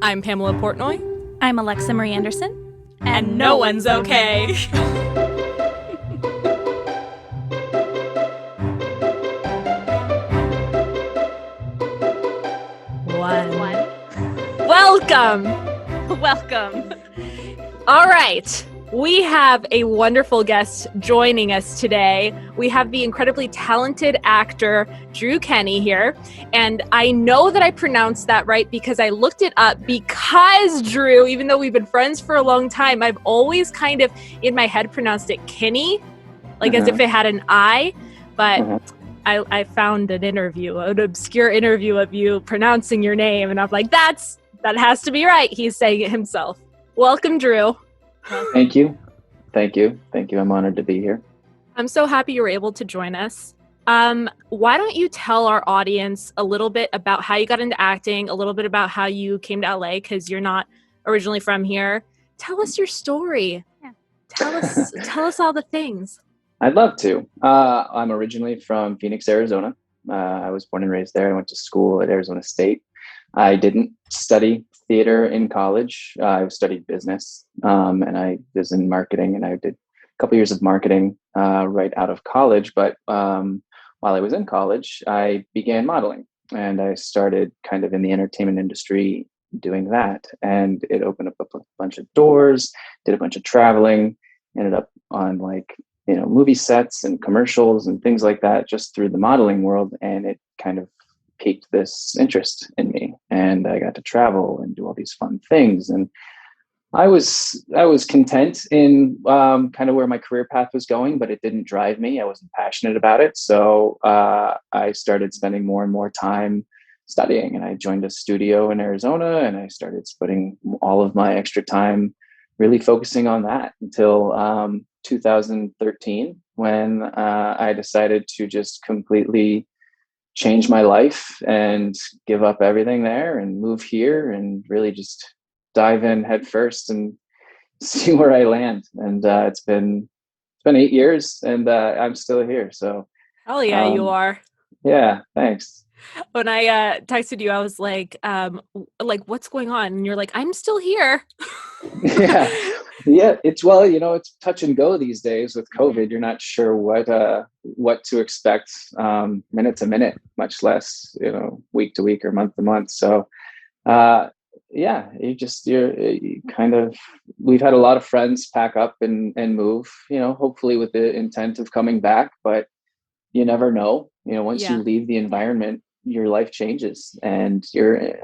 I'm Pamela Portnoy. I'm Alexa Marie Anderson. And no one's okay. One. Welcome. Welcome. All right. We have a wonderful guest joining us today. We have the incredibly talented actor, Drew Kenney, here. And I know that I pronounced that right because I looked it up because, Drew, even though we've been friends for a long time, I've always kind of, in my head, pronounced it Kenney, like as if it had an I. But I found an obscure interview of you pronouncing your name. And I'm like, that has to be right. He's saying it himself. Welcome, Drew. Thank you. I'm honored to be here. I'm so happy you were able to join us. Why don't you tell our audience a little bit about how you got into acting, a little bit about how you came to LA, because you're not originally from here. Tell us your story. Yeah. Tell us all the things. I'd love to. I'm originally from Phoenix, Arizona. I was born and raised there. I went to school at Arizona State. I didn't study theater in college. I studied business, and I was in marketing, and I did a couple years of marketing right out of college. But while I was in college, I began modeling, and I started kind of in the entertainment industry doing that. And it opened up a bunch of doors, did a bunch of traveling, ended up on movie sets and commercials and things like that just through the modeling world. And it kind of piqued this interest in me, and I got to travel and do all these fun things. And I was content in kind of where my career path was going, but it didn't drive me. I wasn't passionate about it. So I started spending more and more time studying, and I joined a studio in Arizona, and I started spending all of my extra time really focusing on that until 2013, when I decided to just completely change my life and give up everything there and move here and really just dive in head first and see where I land. And it's been 8 years, and I'm still here. So hell yeah, you are. Yeah, thanks. When I texted you, I was like, what's going on? And you're like, I'm still here. Yeah. It's touch and go these days with COVID. You're not sure what to expect minute to minute, much less week to week or month to month. So we've had a lot of friends pack up and move, hopefully with the intent of coming back, but you never know. Once you leave the environment, your life changes, and your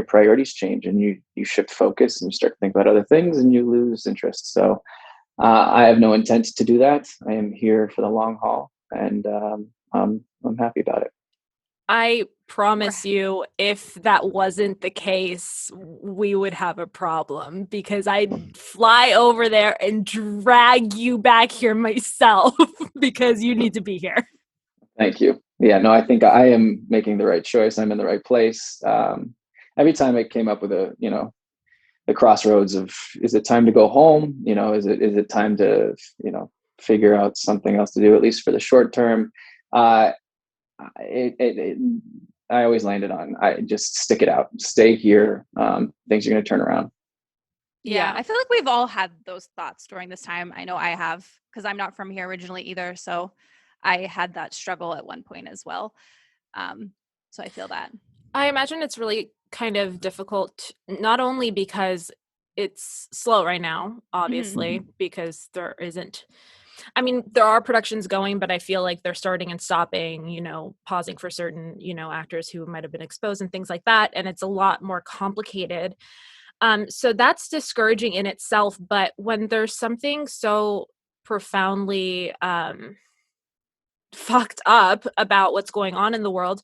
priorities change, and you shift focus, and you start to think about other things, and you lose interest. So I have no intent to do that. I am here for the long haul, and I'm happy about it. I promise you, if that wasn't the case, we would have a problem, because I'd fly over there and drag you back here myself because you need to be here. Thank you. Yeah, no, I think I am making the right choice. I'm in the right place. Every time I came up with the crossroads of, is it time to go home? Is it time to, figure out something else to do, at least for the short term? I always landed on, I just stick it out, stay here. Things are going to turn around. Yeah, I feel like we've all had those thoughts during this time. I know I have, because I'm not from here originally either. So I had that struggle at one point as well. So I feel that. I imagine it's really kind of difficult, not only because it's slow right now, obviously, because there are productions going, but I feel like they're starting and stopping, pausing for certain, actors who might have been exposed and things like that. And it's a lot more complicated. So that's discouraging in itself. But when there's something so profoundly fucked up about what's going on in the world,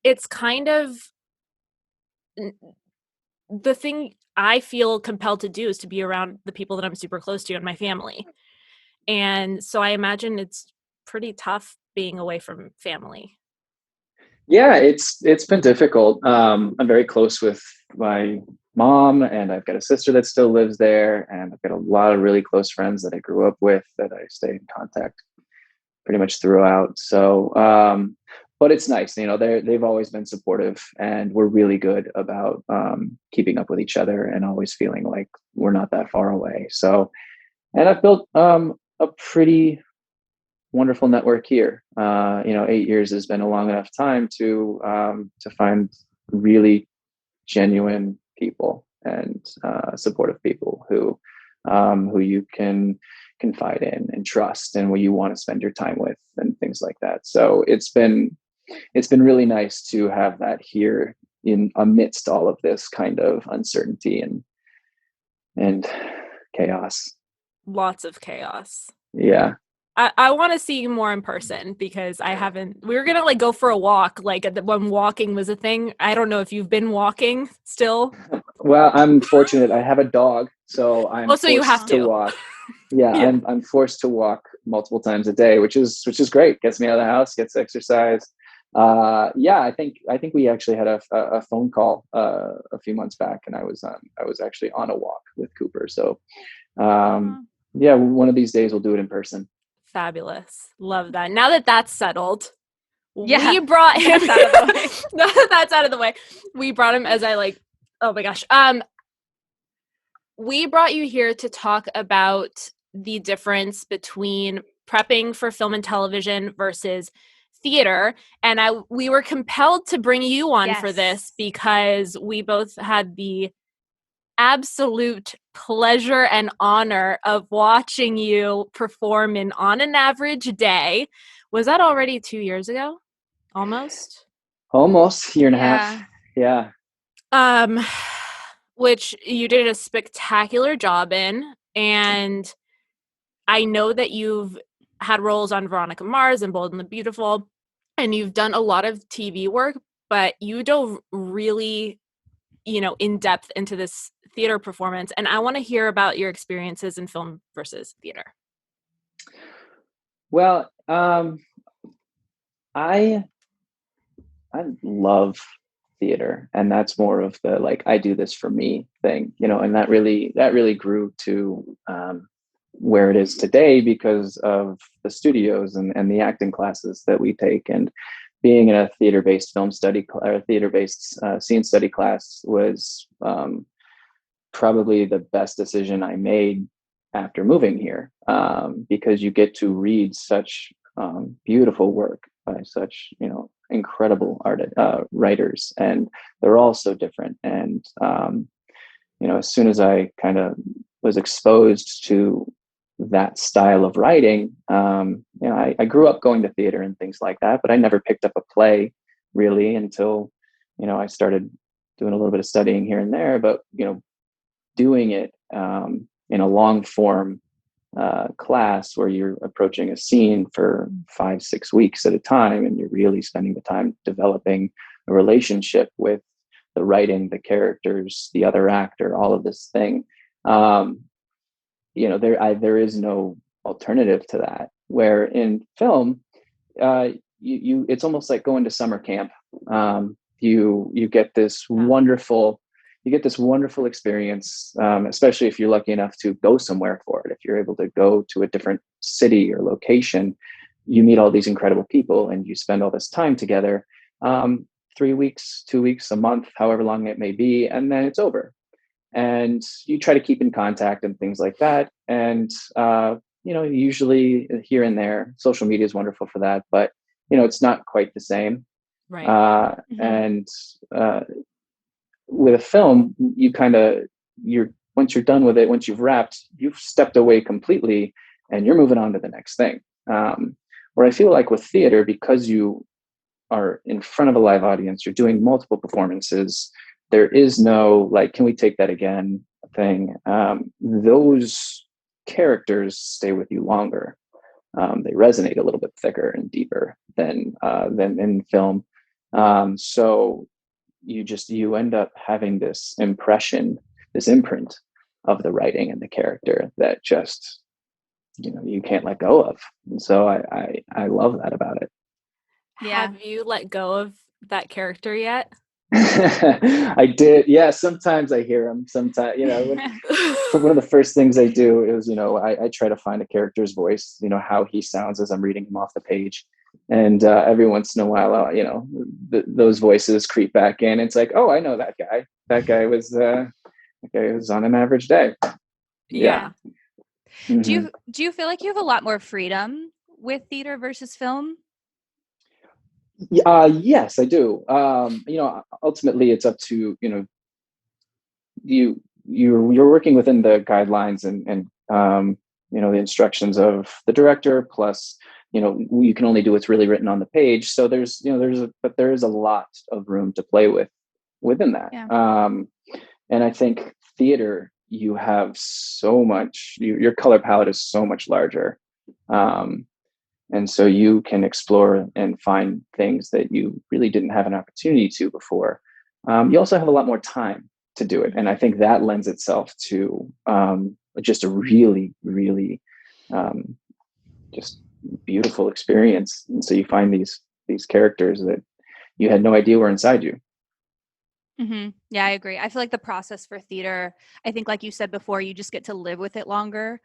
it's kind of the thing I feel compelled to do is to be around the people that I'm super close to and my family. And so I imagine it's pretty tough being away from family. Yeah, it's been difficult. I'm very close with my mom, and I've got a sister that still lives there, and I've got a lot of really close friends that I grew up with that I stay in contact pretty much throughout. So, but it's nice, they've always been supportive, and we're really good about keeping up with each other and always feeling like we're not that far away. So, and I've built a pretty wonderful network here. 8 years has been a long enough time to find really genuine people and supportive people who you can confide in and trust, and who you want to spend your time with and things like that. So it's been really nice to have that here in amidst all of this kind of uncertainty and chaos. Lots of chaos. Yeah. I want to see you more in person, because we were going to go for a walk, when walking was a thing. I don't know if you've been walking still. Well, I'm fortunate. I have a dog, so I'm so you have to walk. Yeah, yeah. I'm forced to walk multiple times a day, which is great. Gets me out of the house, gets exercise. I think we actually had a phone call a few months back, and I was actually on a walk with Cooper. So one of these days we'll do it in person. Fabulous. Love that. Now that that's settled, we brought him out of the way. Now that that's out of the way, we brought him oh my gosh. We brought you here to talk about the difference between prepping for film and television versus theater. And we were compelled to bring you on for this, because we both had the absolute pleasure and honor of watching you perform in On an Average Day. Was that already 2 years ago? Almost year and a half. Yeah. Which you did a spectacular job in. And I know that you've had roles on Veronica Mars and Bold and the Beautiful, and you've done a lot of TV work, but you dove really, in depth into this theater performance. And I want to hear about your experiences in film versus theater. Well, I love theater, and that's more of the I do this for me thing, and that really grew to where it is today because of the studios and the acting classes that we take. And being in a theater-based film study or theater-based scene study class was probably the best decision I made after moving here, because you get to read such beautiful work by such incredible writers, and they're all so different. And as soon as I kind of was exposed to that style of writing, I grew up going to theater and things like that, but I never picked up a play really until I started doing a little bit of studying here and there. But doing it in a long form class where you're approaching a scene for 5-6 weeks at a time, and you're really spending the time developing a relationship with the writing, the characters, the other actor, all of this thing. There is no alternative to that. Where in film, it's almost like going to summer camp. You get this wonderful experience, especially if you're lucky enough to go somewhere for it. If you're able to go to a different city or location, you meet all these incredible people and you spend all this time together, 3 weeks, 2 weeks, a month, however long it may be, and then it's over. And you try to keep in contact and things like that. And, usually here and there, social media is wonderful for that, but, it's not quite the same. Right. And with a film, once you're done with it, once you've wrapped, you've stepped away completely and you're moving on to the next thing. Where I feel like with theater, because you are in front of a live audience, you're doing multiple performances, there is no can we take that again thing. Those characters stay with you longer. They resonate a little bit thicker and deeper than in film. So you end up having this impression, this imprint of the writing and the character that just you can't let go of. And so I love that about it. Yeah. Have you let go of that character yet? I did. Yeah. Sometimes I hear him. Sometimes, one of the first things I do is, I try to find a character's voice, how he sounds as I'm reading him off the page. And every once in a while, those voices creep back in. It's like, oh, I know that guy. That guy was on An Average Day. Yeah. Mm-hmm. Do you feel like you have a lot more freedom with theater versus film? Yes, I do. Ultimately it's up to, you're working within the guidelines and the instructions of the director, plus, you can only do what's really written on the page. So there is a lot of room to play with within that. Yeah. And I think theater, you have so much, your color palette is so much larger. And so you can explore and find things that you really didn't have an opportunity to before. You also have a lot more time to do it. And I think that lends itself to just a really, really just beautiful experience. And so you find these characters that you had no idea were inside you. Mm-hmm. Yeah, I agree. I feel like the process for theater, I think like you said before, you just get to live with it longer.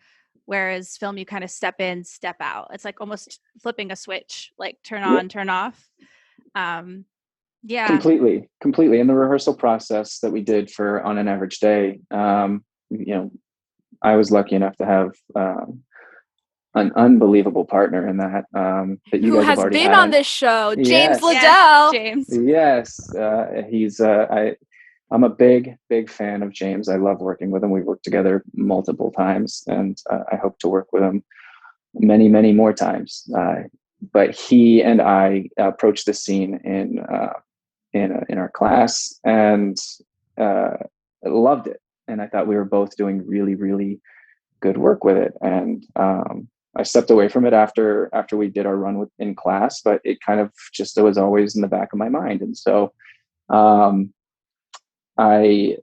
Whereas film, you kind of step in, step out. It's like almost flipping a switch, like turn on, turn off. Yeah. Completely. In the rehearsal process that we did for On An Average Day, I was lucky enough to have an unbelievable partner in that you who guys have has already been had on this show, James Yes. Liddell. James. Yes, he's I'm a big fan of James. I love working with him. We've worked together multiple times, and I hope to work with him many more times. But he and I approached the scene in our class, and loved it. And I thought we were both doing really, really good work with it. And I stepped away from it after we did our run in class, but it kind of just was always in the back of my mind. And so I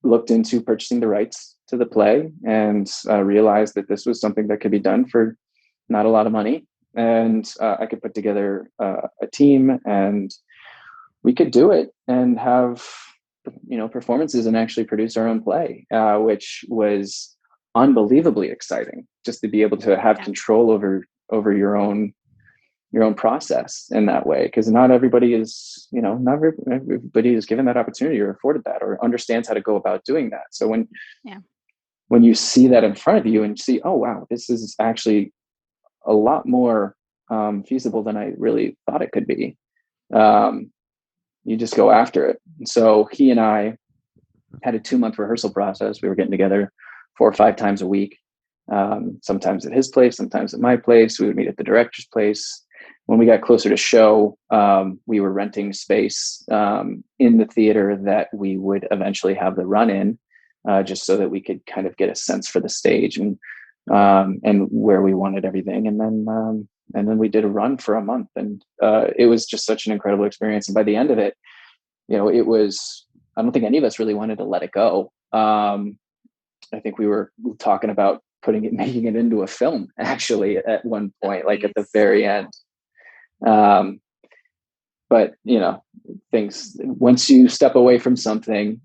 looked into purchasing the rights to the play and realized that this was something that could be done for not a lot of money. And I could put together a team, and we could do it and have, performances and actually produce our own play, which was unbelievably exciting, just to be able to have control over your own process in that way. Because not everybody is, not everybody is given that opportunity or afforded that or understands how to go about doing that. So when you see that in front of you and see, oh, wow, this is actually a lot more feasible than I really thought it could be. You just go after it. And so he and I had a 2-month rehearsal process. We were getting together 4 or 5 times a week, sometimes at his place, sometimes at my place. We would meet at the director's place. When we got closer to show, we were renting space in the theater that we would eventually have the run in, just so that we could kind of get a sense for the stage and where we wanted everything. And then we did a run for a month, and it was just such an incredible experience. And by the end of it, it was, I don't think any of us really wanted to let it go. I think we were talking about making it into a film, actually, at one point, like at the very end. But things, once you step away from something,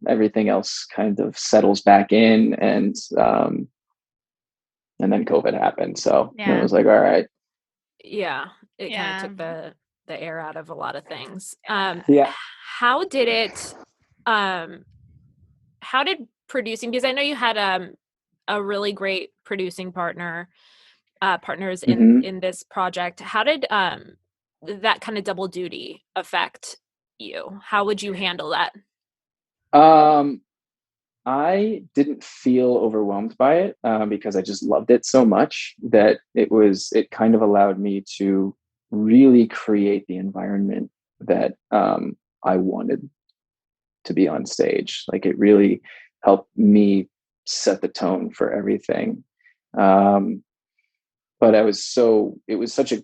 everything else kind of settles back in, and then COVID happened. So it was like, all right. Yeah. It kind of took the air out of a lot of things. How did producing, because I know you had a really great producing partners in this project. How did that kind of double duty affect you? How would you handle that? I didn't feel overwhelmed by it because I just loved it so much that it kind of allowed me to really create the environment that I wanted to be on stage. Like, it really helped me set the tone for everything. But it was such a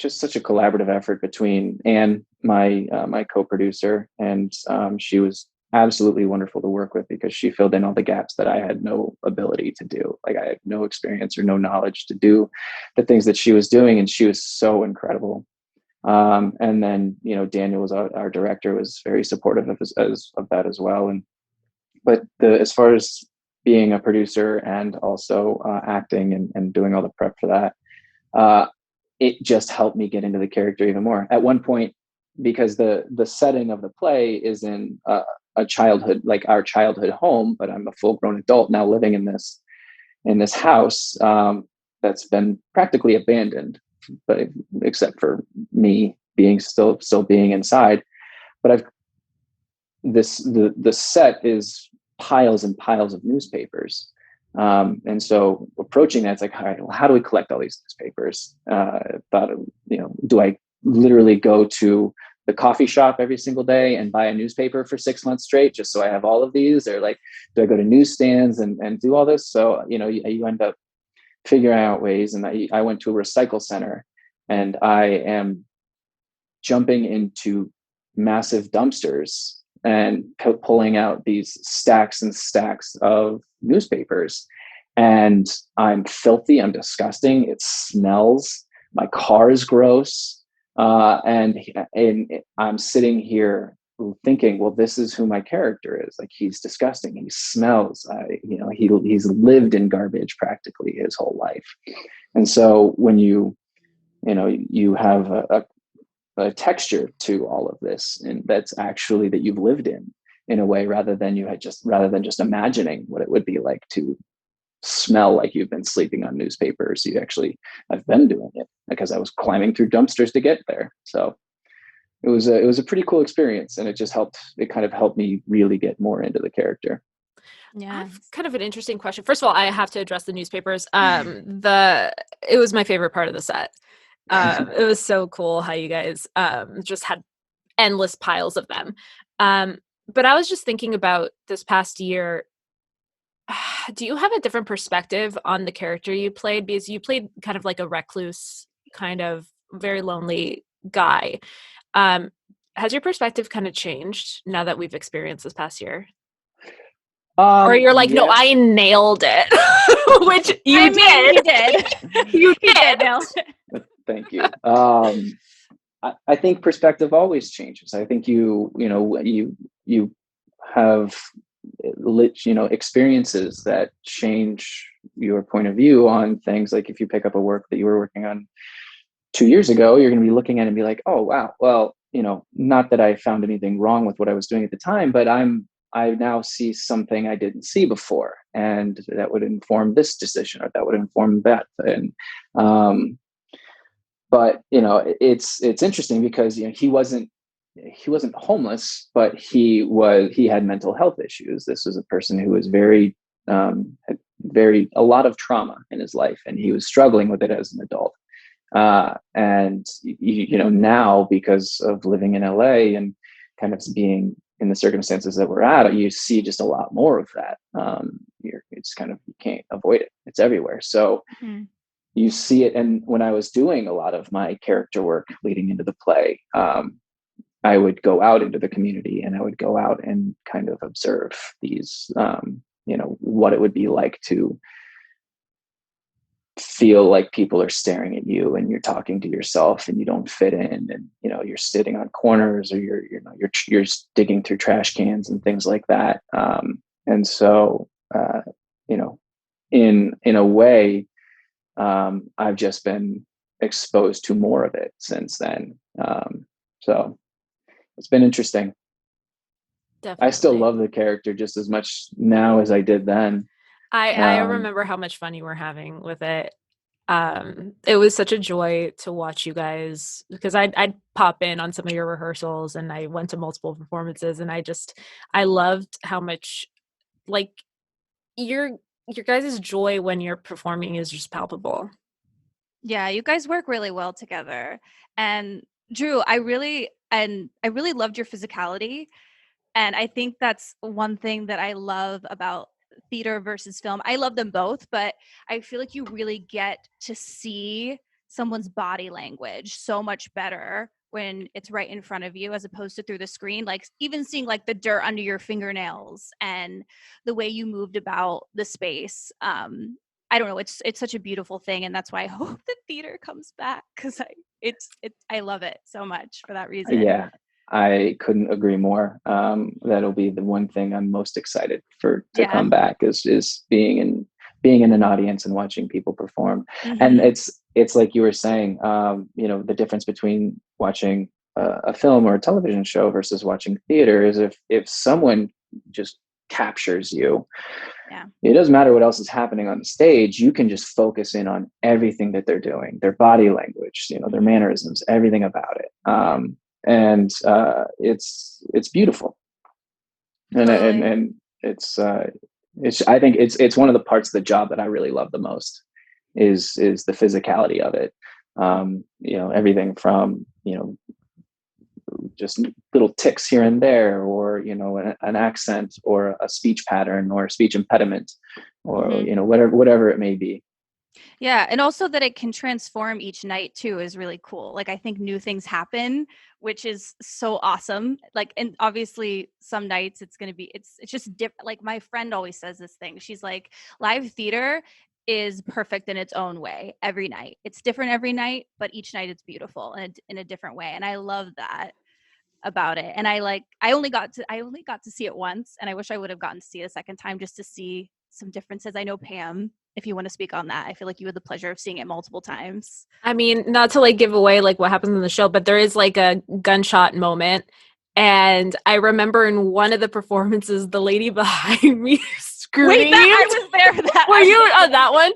collaborative effort between Anne, my co-producer, and she was absolutely wonderful to work with because she filled in all the gaps that I had no ability to do. Like, I had no experience or no knowledge to do the things that she was doing, and she was so incredible. And then, Daniel was our director, was very supportive of that as well. But as far as being a producer and also acting and doing all the prep for that, it just helped me get into the character even more. At one point, because the setting of the play is in a childhood, like our childhood home, but I'm a full grown adult now living in this house that's been practically abandoned, but except for me being still being inside. But the set is piles and piles of newspapers. And so approaching that, it's like, all right, well, how do we collect all these newspapers? Do I literally go to the coffee shop every single day and buy a newspaper for 6 months straight just so I have all of these? Or like, do I go to newsstands and do all this? So, you end up figuring out ways. And I went to a recycle center, and I am jumping into massive dumpsters and pulling out these stacks and stacks of newspapers. And I'm filthy, I'm disgusting, it smells, my car is gross. And I'm sitting here thinking, well, this is who my character is. Like, he's disgusting, he smells, he's lived in garbage practically his whole life. And so when you have a texture to all of this, and that's actually that you've lived in a way, rather than just imagining what it would be like to smell like you've been sleeping on newspapers. I've been doing it because I was climbing through dumpsters to get there. So it was a pretty cool experience, and it kind of helped me really get more into the character. Yeah, I have kind of an interesting question. First of all, I have to address the newspapers. It was my favorite part of the set. It was so cool how you guys just had endless piles of them. But I was just thinking about this past year. Do you have a different perspective on the character you played? Because you played kind of like a recluse, kind of very lonely guy. Has your perspective kind of changed now that we've experienced this past year? Or you're like, no, I nailed it, which you did. He did. You He did. did nail it. Thank you. I think perspective always changes. I think you have experiences that change your point of view on things. Like, if you pick up a work that you were working on 2 years ago, you're going to be looking at it and be like, oh, wow. Well, not that I found anything wrong with what I was doing at the time, but I now see something I didn't see before, and that would inform this decision, or that would inform that. And, but it's interesting because he wasn't homeless, but he had mental health issues. This was a person who was had a lot of trauma in his life, and he was struggling with it as an adult. And now, because of living in LA and kind of being in the circumstances that we're at, you see just a lot more of that. It's kind of, you can't avoid it. It's everywhere. So you see it. And when I was doing a lot of my character work leading into the play, I would go out into the community, and I would go out and kind of observe these, what it would be like to feel like people are staring at you, and you're talking to yourself, and you don't fit in, and you're sitting on corners, or you're digging through trash cans and things like that. And so in a way, I've just been exposed to more of it since then. So it's been interesting. Definitely. I still love the character just as much now as I did then. I remember how much fun you were having with it. It was such a joy to watch you guys, because I'd pop in on some of your rehearsals, and I went to multiple performances, and I loved how much, like, your guys' joy when you're performing is just palpable. Yeah, you guys work really well together. And Drew, I really loved your physicality. And I think that's one thing that I love about theater versus film. I love them both, but I feel like you really get to see someone's body language so much better when it's right in front of you, as opposed to through the screen. Like, even seeing like the dirt under your fingernails and the way you moved about the space. I don't know. It's such a beautiful thing. And that's why I hope the theater comes back, because I love it so much for that reason. Yeah, I couldn't agree more. That'll be the one thing I'm most excited for to come back is being in an audience and watching people perform. And it's like you were saying, the difference between watching a film or a television show versus watching theater is if someone just captures you, it doesn't matter what else is happening on the stage. You can just focus in on everything that they're doing, their body language, their mannerisms, everything about it. And it's beautiful. And it's I think it's one of the parts of the job that I really love the most is the physicality of it. Everything from, just little ticks here and there, or, an accent or a speech pattern or a speech impediment or, whatever it may be. Yeah. And also that it can transform each night too is really cool. Like, I think new things happen, which is so awesome. Like, and obviously some nights it's going to be, it's just different. Like, my friend always says this thing. She's like, live theater is perfect in its own way every night. It's different every night, but each night it's beautiful in a different way. And I love that about it. And I only got to see it once, and I wish I would have gotten to see it a second time just to see some differences. I know, Pam, if you want to speak on that, I feel like you had the pleasure of seeing it multiple times. I mean, not to give away what happens in the show, but there is a gunshot moment. And I remember in one of the performances, the lady behind me screamed. Wait, I was there. Were you on that one?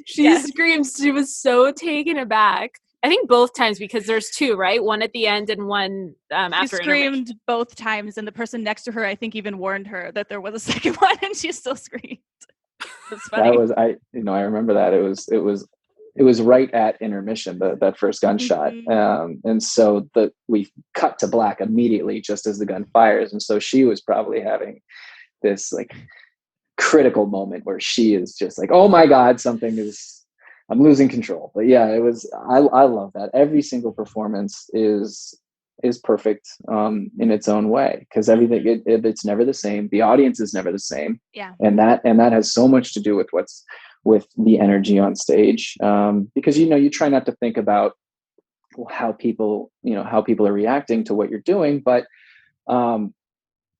She screamed. She was so taken aback. I think both times, because there's two, right? One at the end and one after. She screamed both times, and the person next to her, I think, even warned her that there was a second one, and she still screamed. It's funny. That was I remember that it was right at intermission, that first gunshot, and so we cut to black immediately just as the gun fires, and so she was probably having this critical moment where she is just like, oh my God, I'm losing control. But yeah, it was, I love that. Every single performance is perfect in its own way, because everything, it's never the same. The audience is never the same. Yeah. And that has so much to do with the energy on stage. Because, you try not to think about how people are reacting to what you're doing, but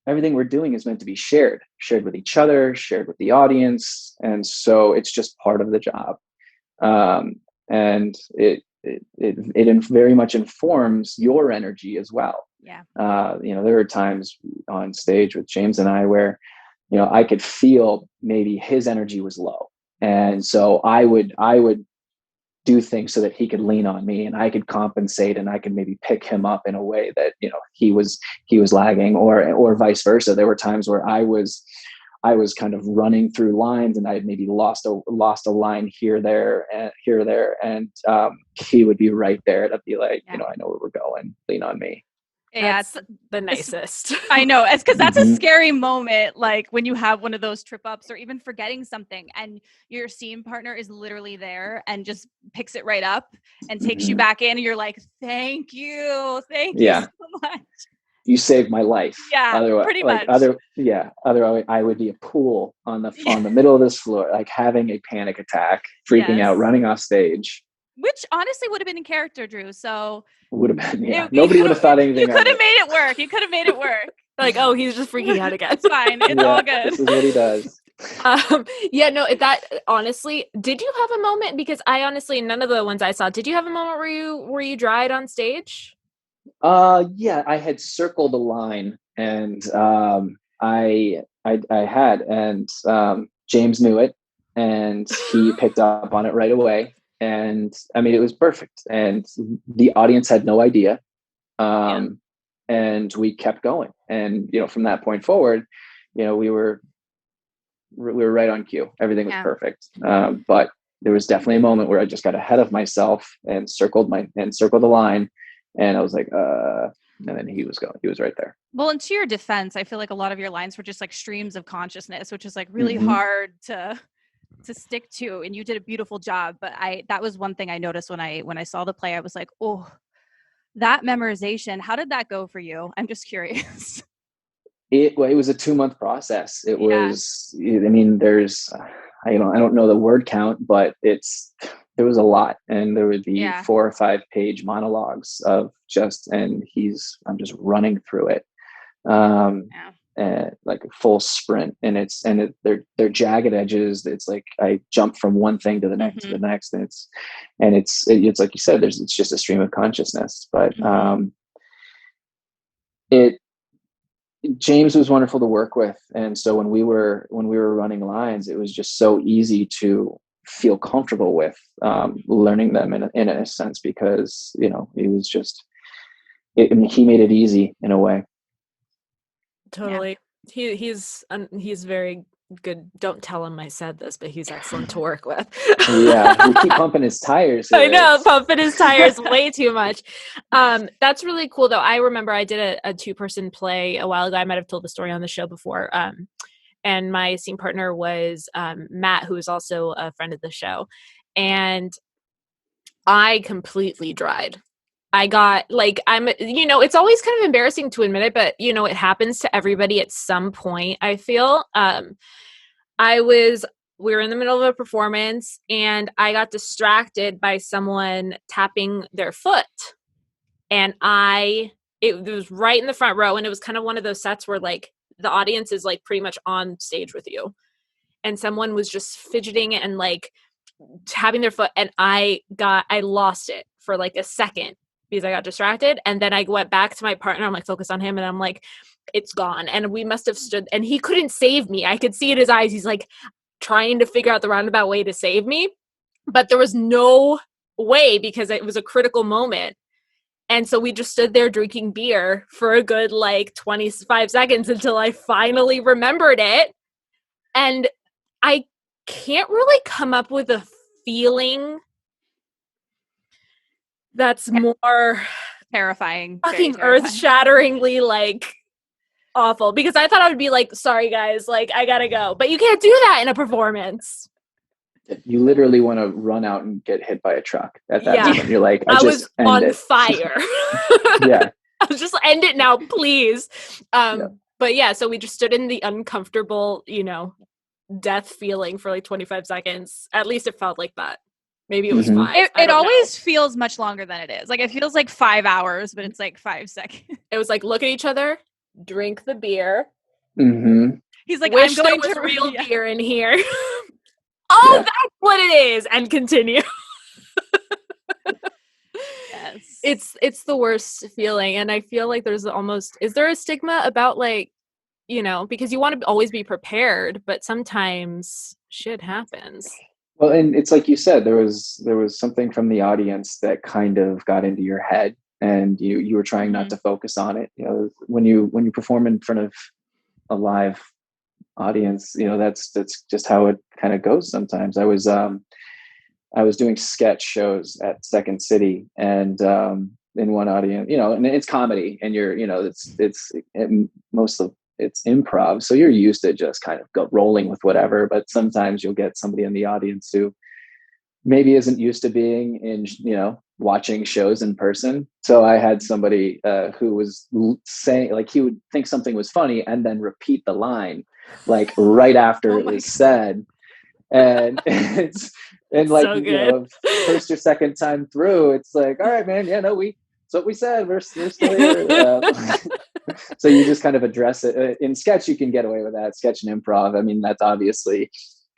everything we're doing is meant to be shared with each other, shared with the audience. And so it's just part of the job. And it very much informs your energy as well. Yeah. There are times on stage with James and I where, I could feel maybe his energy was low. And so I would do things so that he could lean on me and I could compensate, and I could maybe pick him up in a way that, he was lagging, or vice versa. There were times where I was kind of running through lines, and I had maybe lost a line here, there, and he would be right there to be like, I know where we're going. Lean on me. Yeah, it's the nicest. I know. It's because that's a scary moment, like when you have one of those trip ups or even forgetting something, and your scene partner is literally there and just picks it right up and takes you back in, and you're like, thank you so much. You saved my life. Yeah, otherwise, pretty much. Otherwise, I would be a pool on the middle of this floor, having a panic attack, freaking out, running off stage. Which honestly would have been in character, Drew. So would have been. Yeah. Nobody would have thought anything. You could have made it work. Oh, he's just freaking out again. It's fine. It's all good. This is what he does. That honestly, did you have a moment? Because I honestly, none of the ones I saw, did you have a moment where you dried on stage? Yeah, I had circled a line, and I had, and James knew it, and he picked up on it right away. And I mean, it was perfect, and the audience had no idea. And we kept going, and from that point forward, we were right on cue. Everything was perfect. But there was definitely a moment where I just got ahead of myself and circled the line. And I was like, and then he was right there. Well, and to your defense, I feel like a lot of your lines were just like streams of consciousness, which is like really hard to stick to. And you did a beautiful job. But that was one thing I noticed when I saw the play. I was like, oh, that memorization, how did that go for you? I'm just curious. It was a 2-month process. It was, I mean, I don't know the word count, but there was a lot, and there would be 4 or 5 page monologues of I'm just running through it. Like a full sprint, and they're jagged edges. It's like I jump from one thing to the next to the next, and it's like you said, it's just a stream of consciousness. But James was wonderful to work with, and so when we were running lines, it was just so easy to feel comfortable with learning them in a sense, because he was just he made it easy in a way. Totally. Yeah. He's very good. Don't tell him I said this, but he's excellent to work with. Yeah, we keep pumping his tires. I know, pumping his tires way too much. That's really cool, though. I remember I did a 2-person play a while ago. I might have told the story on the show before. And my scene partner was Matt, who is also a friend of the show. And I completely dried. I got it's always kind of embarrassing to admit it, but it happens to everybody at some point, I feel. We were in the middle of a performance, and I got distracted by someone tapping their foot. And it was right in the front row, and it was kind of one of those sets where like the audience is like pretty much on stage with you. And someone was just fidgeting and like tapping their foot, and I lost it for like a second because I got distracted. And then I went back to my partner. I'm like focused on him, and I'm like, it's gone. And we must have stood, and he couldn't save me. I could see in his eyes. He's like trying to figure out the roundabout way to save me, but there was no way because it was a critical moment. And so we just stood there drinking beer for a good like 25 seconds until I finally remembered it. And I can't really come up with a feeling that's more terrifying, fucking earth-shatteringly like awful, because I thought I would be like, sorry guys, like I gotta go, but you can't do that in a performance. You literally want to run out and get hit by a truck at that moment. You're like, I was on fire. Yeah, I was just end it now, please. But yeah, so we just stood in the uncomfortable, death feeling for like 25 seconds. At least it felt like that. Maybe it was 5. It always feels much longer than it is. Like it feels like 5 hours, but it's like 5 seconds. It was like, look at each other, drink the beer. He's like, wish I'm going there was to real beer in here. That's what it is, and continue. Yes. It's the worst feeling, and I feel like is there a stigma about like, because you want to always be prepared, but sometimes shit happens. Well, and it's like you said, there was something from the audience that kind of got into your head, and you were trying not to focus on it. When you perform in front of a live audience, that's just how it kind of goes sometimes. I was doing sketch shows at Second City, and in one audience, and it's comedy, and it's improv, so you're used to just kind of rolling with whatever. But sometimes you'll get somebody in the audience who maybe isn't used to being in, watching shows in person. So I had somebody who was saying, like, he would think something was funny and then repeat the line like right after it was said. And it's like, so first or second time through, it's like, all right, man, it's what we said. We're still here. So you just kind of address it. In sketch, you can get away with that. Sketch and improv, I mean, that's obviously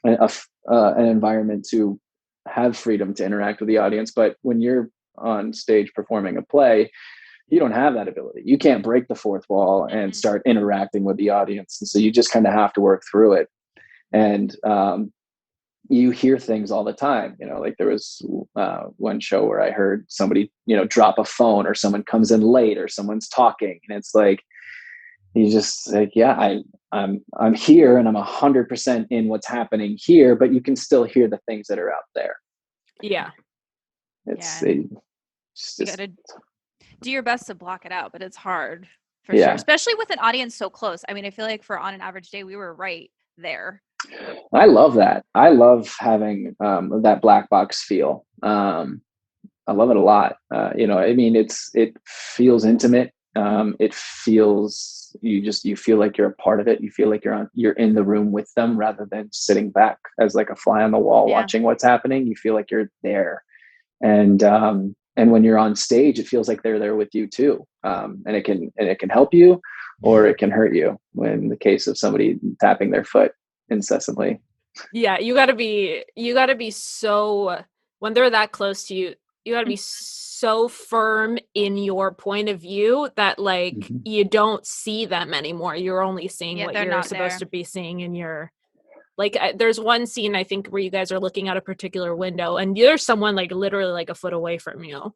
an environment to have freedom to interact with the audience. But when you're on stage performing a play, you don't have that ability. You can't break the fourth wall and start interacting with the audience. And so you just kind of have to work through it. And you hear things all the time, like there was one show where I heard somebody, drop a phone, or someone comes in late, or someone's talking. And it's like, you just like, I'm here and I'm 100% in what's happening here, but you can still hear the things that are out there. Yeah. You gotta do your best to block it out, but it's hard for sure, especially with an audience so close. I mean, I feel like for On an Average Day, we were right there. I love that. I love having that black box feel. I love it a lot. I mean, it feels intimate. It feels, you feel like you're a part of it. You feel like you're in the room with them rather than sitting back as like a fly on the wall watching what's happening. You feel like you're there. And when you're on stage, it feels like they're there with you too. And it can help you or it can hurt you in the case of somebody tapping their foot incessantly. Yeah, you gotta be so, when they're that close to you, you gotta be so firm in your point of view that like you don't see them anymore. You're only seeing what you're supposed to be seeing in your, like there's one scene I think where you guys are looking at a particular window and there's someone like literally like a foot away from you.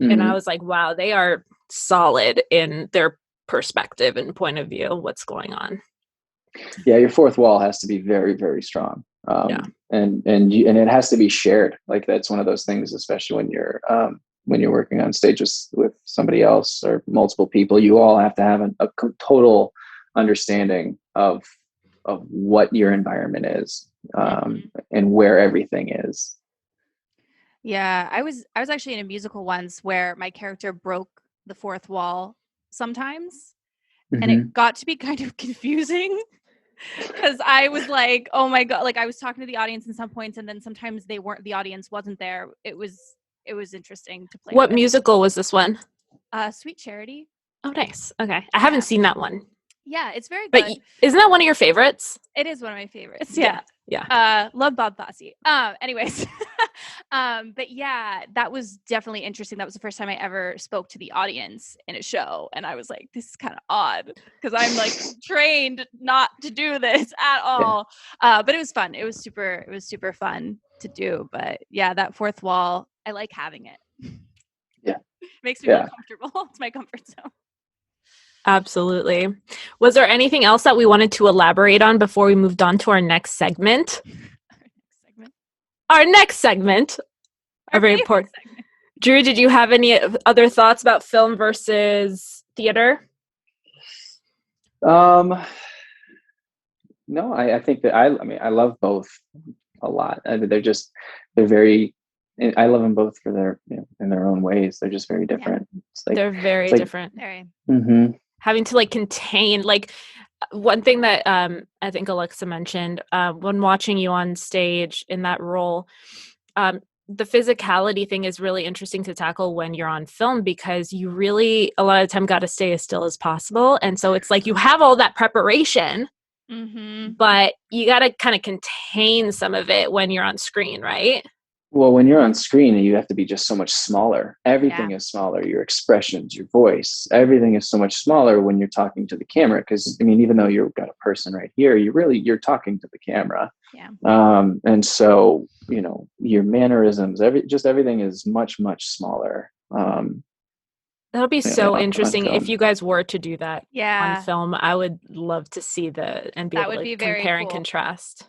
And I was like, wow, they are solid in their perspective and point of view, what's going on. Yeah, your fourth wall has to be very, very strong. And it has to be shared. Like that's one of those things, especially when you're working on stages with somebody else or multiple people, you all have to have a total understanding of what your environment is, and where everything is. Yeah, I was actually in a musical once where my character broke the fourth wall sometimes, and it got to be kind of confusing because I was like, oh my God, like I was talking to the audience in some points and then sometimes the audience wasn't there. It was interesting to play What with. musical was this one? Sweet Charity. Oh, nice. Okay. I haven't seen that one. Yeah, it's very good. But isn't that one of your favorites? It is one of my favorites. Yeah. Love Bob Fosse. Anyways. But yeah, that was definitely interesting. That was the first time I ever spoke to the audience in a show. And I was like, this is kind of odd because I'm like trained not to do this at all. But it was fun. It was super fun to do. But yeah, that fourth wall, I like having it. Yeah. Makes me feel comfortable. It's my comfort zone. Absolutely. Was there anything else that we wanted to elaborate on before we moved on to our next segment? Our next segment. Very important. Drew, did you have any other thoughts about film versus theater? No, I think that I I love both a lot. They're very, I love them both for their, in their own ways. They're just very different. Yeah. They're very different. Very. Having to like contain, like one thing that I think Alexa mentioned when watching you on stage in that role, the physicality thing is really interesting to tackle when you're on film because you really a lot of the time got to stay as still as possible. And so it's like you have all that preparation, but you got to kind of contain some of it when you're on screen, right? Well, when you're on screen, you have to be just so much smaller. Everything is smaller. Your expressions, your voice, everything is so much smaller when you're talking to the camera. Because I mean, even though you've got a person right here, you're talking to the camera. Yeah. And so, your mannerisms, everything is much, much smaller. That'll be so interesting if you guys were to do that on film. I would love to see and be able to compare and contrast.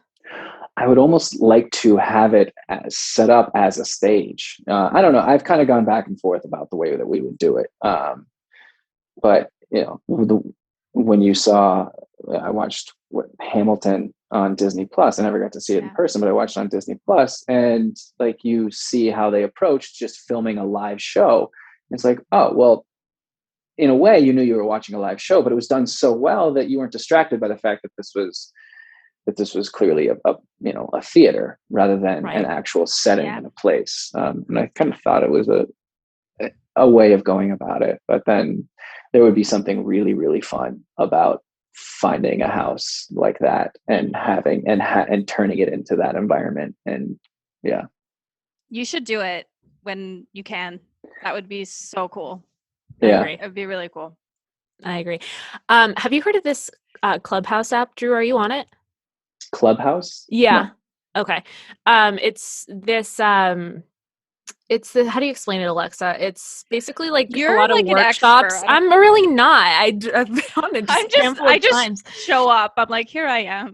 I would almost like to have it set up as a stage. I don't know. I've kind of gone back and forth about the way that we would do it. But when you saw, I watched Hamilton on Disney Plus. I never got to see it in person, but I watched it on Disney Plus, and like you see how they approached just filming a live show. It's like, oh, well, in a way you knew you were watching a live show, but it was done so well that you weren't distracted by the fact that this was clearly a theater rather than an actual setting in a place. And I kind of thought it was a way of going about it, but then there would be something really, really fun about finding a house like that and having and turning it into that environment. And you should do it when you can. That would be so cool. Yeah, it would be really cool. I agree. Have you heard of this Clubhouse app, Drew? Are you on it? Clubhouse? Yeah. No. Okay. It's this it's the, how do you explain it, Alexa? It's basically like You're a lot like of workshops. I'm really not. I've been on it I just show up. I'm like, here I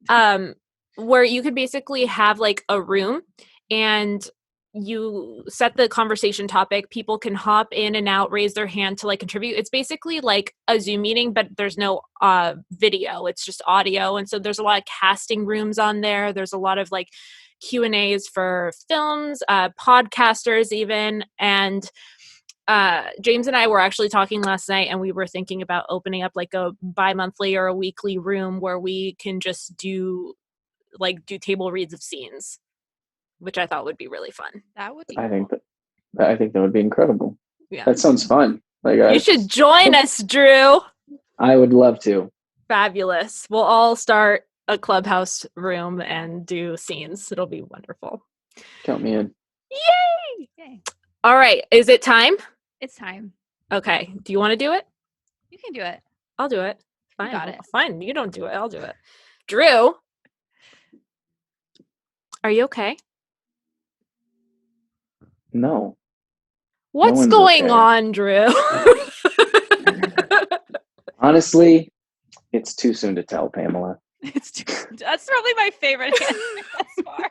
am. Where you could basically have like a room and you set the conversation topic. People can hop in and out, raise their hand to like contribute. It's basically like a Zoom meeting, but there's no video. It's just audio. And so there's a lot of casting rooms on there. There's a lot of like Q&As for films, podcasters even. And James and I were actually talking last night, and we were thinking about opening up like a bi-monthly or a weekly room where we can just do table reads of scenes, which I thought would be really fun. That would be I cool. think that would be incredible. Yeah. That sounds fun. You should join us, Drew. I would love to. Fabulous. We'll all start a clubhouse room and do scenes. It'll be wonderful. Count me in. Yay. All right. Is it time? It's time. Okay. Do you want to do it? You can do it. I'll do it. Fine. got it. Fine. You don't do it. I'll do it. Drew, are you okay? No. What's one's going okay. on, Drew? Honestly, it's too soon to tell, Pamela. That's probably my favorite answer thus far.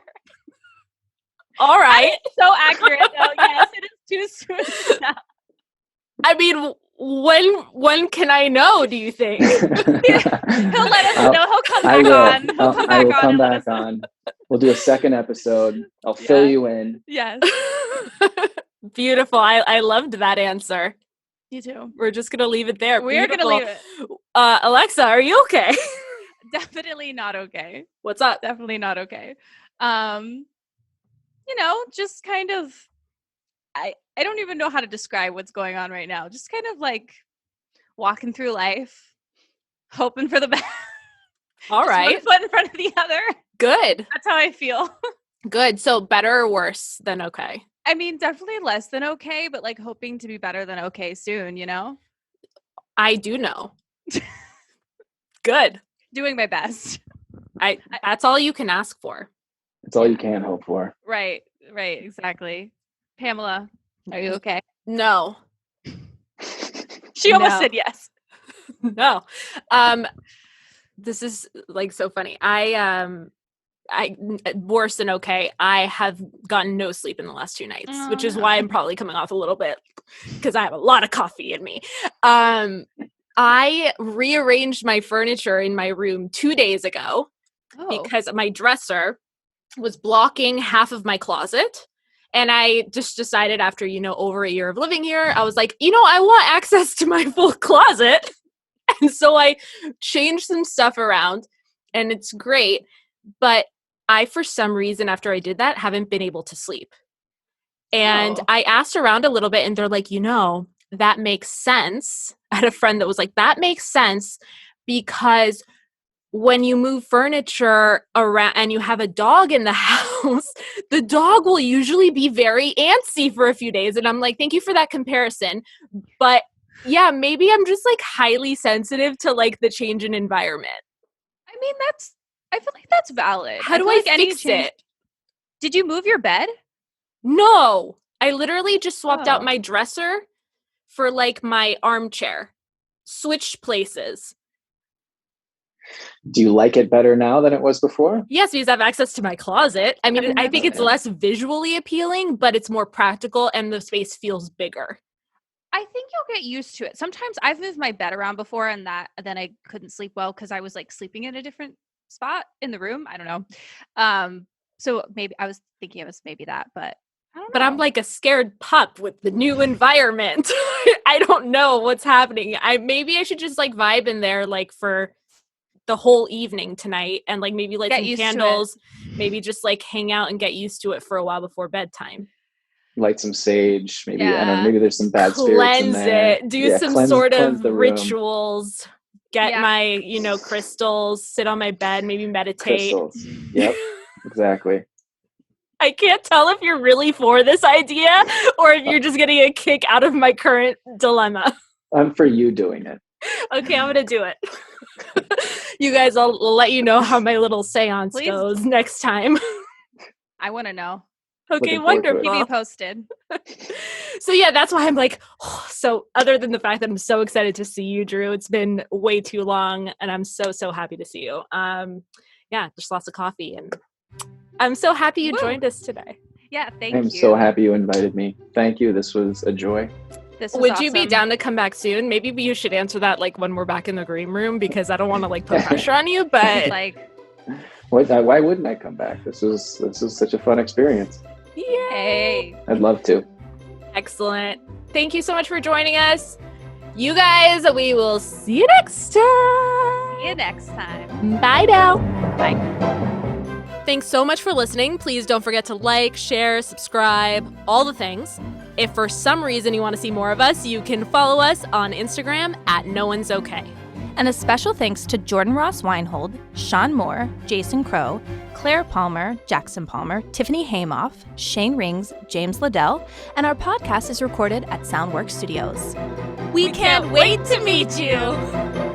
All right. So accurate, though. Yes, it is too soon to tell. I mean, when can I know, do you think? He'll let us know. He'll come back on. He'll come I back will on. come back on. We'll do a second episode. I'll fill you in. Yes. Beautiful. I loved that answer. You too. We're just going to leave it there. We're going to leave it. Alexa, are you okay? Definitely not okay. What's up? Definitely not okay. Just kind of, I don't even know how to describe what's going on right now. Just kind of like walking through life, hoping for the best. All right. One foot in front of the other. Good. That's how I feel. Good. So better or worse than okay? I mean, definitely less than okay, but like hoping to be better than okay soon, you know? I do know. Good. Doing my best. That's all you can ask for. It's all you can hope for. Right, exactly. Pamela, are you okay? No. She almost said yes. No. This is like so funny. I worse than okay. I have gotten no sleep in the last 2 nights, which is why I'm probably coming off a little bit because I have a lot of coffee in me. I rearranged my furniture in my room 2 days ago because my dresser was blocking half of my closet. And I just decided after, over a year of living here, I was like, I want access to my full closet. And so I changed some stuff around and it's great. But I, for some reason, after I did that, haven't been able to sleep. And I asked around a little bit and they're like, that makes sense. I had a friend that was like, that makes sense because when you move furniture around and you have a dog in the house, the dog will usually be very antsy for a few days. And I'm like, thank you for that comparison. But yeah, maybe I'm just like highly sensitive to like the change in environment. I mean, I feel like that's valid. How do I fix it? Did you move your bed? No, I literally just swapped out my dresser for like my armchair, switched places. Do you like it better now than it was before? Yes, because I have access to my closet. I mean, I think it's less visually appealing, but it's more practical and the space feels bigger. I think you'll get used to it. Sometimes I've moved my bed around before and then I couldn't sleep well because I was like sleeping in a different spot in the room. I don't know. So maybe I was thinking it was maybe that, but I don't know. But I'm like a scared pup with the new environment. I don't know what's happening. Maybe I should just like vibe in there like for the whole evening tonight and like maybe light some candles, maybe just like hang out and get used to it for a while before bedtime. Light some sage, maybe I don't know, maybe there's some bad spirits in there. Cleanse it, do some sort of rituals, get my, crystals, sit on my bed, maybe meditate. Crystals. Yep, exactly. I can't tell if you're really for this idea or if you're just getting a kick out of my current dilemma. I'm for you doing it. Okay, I'm going to do it. You guys, I'll let you know how my little seance goes next time. I want to know. Okay, wonderful. Keep me posted. So yeah, that's why I'm like, so other than the fact that I'm so excited to see you, Drew, it's been way too long and I'm so happy to see you. Yeah, just lots of coffee and I'm so happy you joined us today. Yeah, thank you. I'm so happy you invited me. Thank you. This was a joy. Would you be down to come back soon? Maybe you should answer that like when we're back in the green room because I don't want to like put pressure on you, but like why wouldn't I come back? This was such a fun experience. Yay! I'd love to. Excellent. Thank you so much for joining us. You guys, we will see you next time. See you next time. Bye now. Bye. Thanks so much for listening. Please don't forget to like, share, subscribe, all the things. If for some reason you want to see more of us, you can follow us on Instagram at No One's Okay. And a special thanks to Jordan Ross Weinhold, Sean Moore, Jason Crow, Claire Palmer, Jackson Palmer, Tiffany Haymoff, Shane Rings, James Liddell, and our podcast is recorded at Soundworks Studios. We can't wait to meet you.